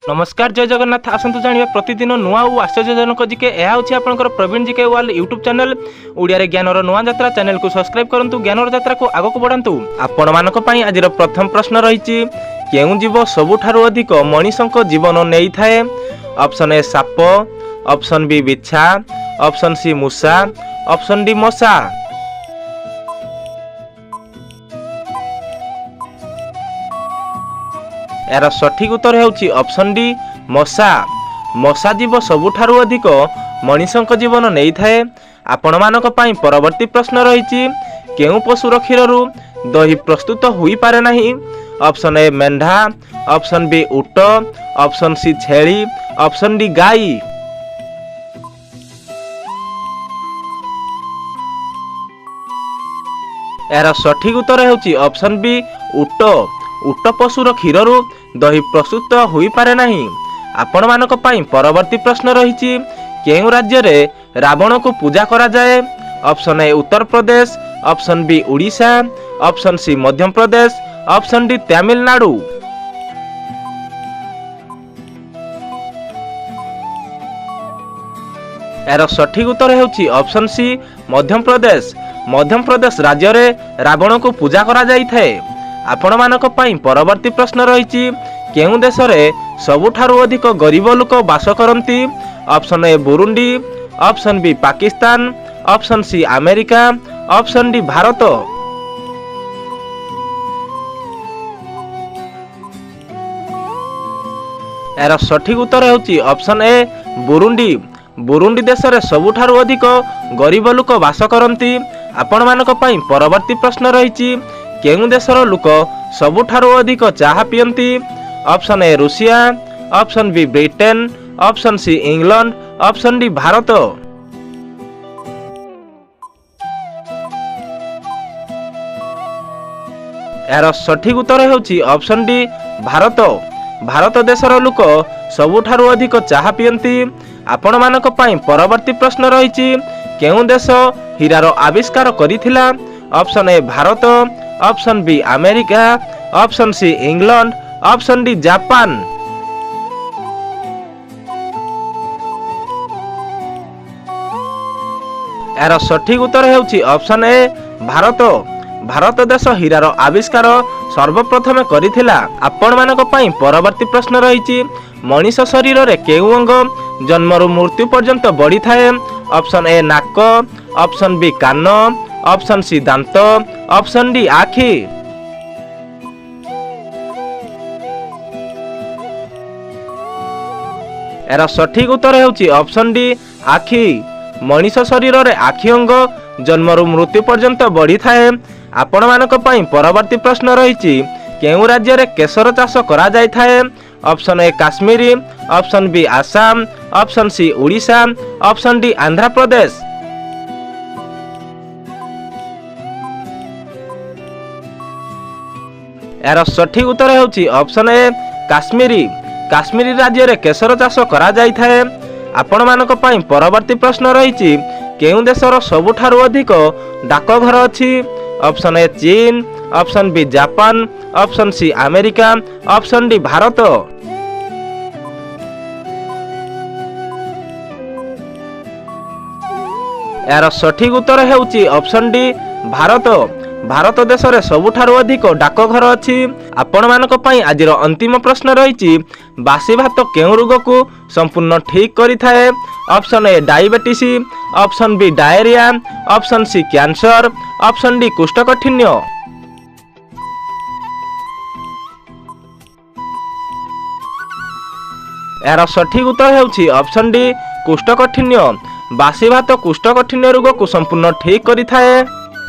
नमस्कार जय जगन्नाथ। आसतु जानिबा प्रतिदिन नुआ और आश्चर्यजनक जिके यह होछि आपनकर प्रवीण जिके वाल यूट्यूब चैनल ओडिया रे ज्ञानर नुआ यात्रा चैनल को सब्सक्राइब करंतु ज्ञानर यात्रा को आगो को बढ़ांतु। आपण मानक पई आजिर प्रथम प्रश्न रहिछि केउ जीव सबुठारु अधिक मनीषक जीवन नेई थाए। ऑप्शन ए साप, ऑप्शन बी बिच्छा, ऑप्शन सी मूसा, ऑप्शन डी मशा। यार सठिक उत्तर हेउछि ऑप्शन डी मशा। मशा जीव सबुठारु अधिक मनीषक जीवन नेई थाए। आपण मानक पई परवर्ती प्रश्न रहिछि केउ पशुर क्षीररु दही प्रस्तुत होई पारे नाही। ऑप्शन ए मेंढा, ऑप्शन बी ऊट, ऑप्शन सी छेली, ऑप्शन डी गाई। यार सठिक उत्तर हेउछि ऑप्शन बी ऊट। ऊट पशुर क्षीररु दही प्रस्तुत होई पारे नाही। आपण मानक पई परवर्ती प्रश्न रहिछि केउ राज्य रे रावण को पूजा करा जाए। Option A Uttar Pradesh, option B Orissa, option C Madhya Pradesh, option D Tamil Nadu. यार सठिक उत्तर हेउछि ऑप्शन सी मध्य प्रदेश। मध्य प्रदेश राज्य रे रावण को पूजा करा जाई थाए। आपण मानक पई परवर्ती प्रश्न रहिछि केउ देश रे सबुठारु अधिक गरीब लोक बास करंती। Option A Burundi, option B Pakistan, option C America, option D Bharat. यार सठिक उत्तर हेउछि ऑप्शन ए बुरुंडी। बुरुंडी देश रे सबुठारु अधिक गरीब लोक बास करंती। आपण मानक पई परवर्ती प्रश्न रहिछि केउ देशर लोक सबुठारु अधिक चाहा पियंती। ऑप्शन ए रूसिया, option B Britain, option C England, option D Bharat. यार सठिक उत्तर हेउछि ऑप्शन डी भारत। भारत देशर लोक सबुठारु अधिक चाहा पियंती। आपण मानक पई परवर्ती प्रश्न रहिछि केउ देश हीरार आविष्कार करिथिला। Option A Bharat, option B America, option C England, option D Japan. यार सठिक उत्तर हेउछि ऑप्शन ए भारत। भारत देश हीरार आविष्कार सर्वप्रथमे करिथिला। आपण मानक पई परवर्ती प्रश्न रहिछि मनीष शरीर रे केउ अंग जन्मरु मृत्यु पर्यंत बढ़ी थाए। ऑप्शन ए नाक, ऑप्शन बी कान, ऑप्शन सी दांत, ऑप्शन डी आखि। यार सठिक उत्तर हेउछि ऑप्शन डी आखि। मनीष शरीर रे आखि अंग जन्मरु मृत्यु पर्यंत बढ़ी थाए। आपण मानक पई परवर्ती प्रश्न रहिछि केउ राज्य रे केसर चाष करा जाय थाए। Option A Kashmiri, option B Assam, option C Orissa, option D Andhra Pradesh. यार सठिक उत्तर हेउछि ऑप्शन ए काश्मीरी। काश्मीरी राज्य रे केसर चाष करा जाय थाए। आपण मानक पई परवर्ती प्रश्न रहिछि केउ देशर सबुठारु अधिक डाकघर अछि। Option A China, option B Japan, option C America, option D Bharat. यार सठिक उत्तर हेउछि ऑप्शन डी भारत। भारत देश रे सबुठारु अधिक डाकघर अछि। आपण मानक पई आजिर अंतिम प्रश्न रहिछि बासी भात केउ रोग को संपूर्ण ठीक करि थाए। Option A diabetes, option B diarrhoea, option C cancer, option D कोष्ठकाठिन्य। यार सठिक उत्तर हेउछि ऑप्शन डी कोष्ठकाठिन्य। बासी भात कोष्ठकाठिन्य रोग को संपूर्ण ठीक करि थाए।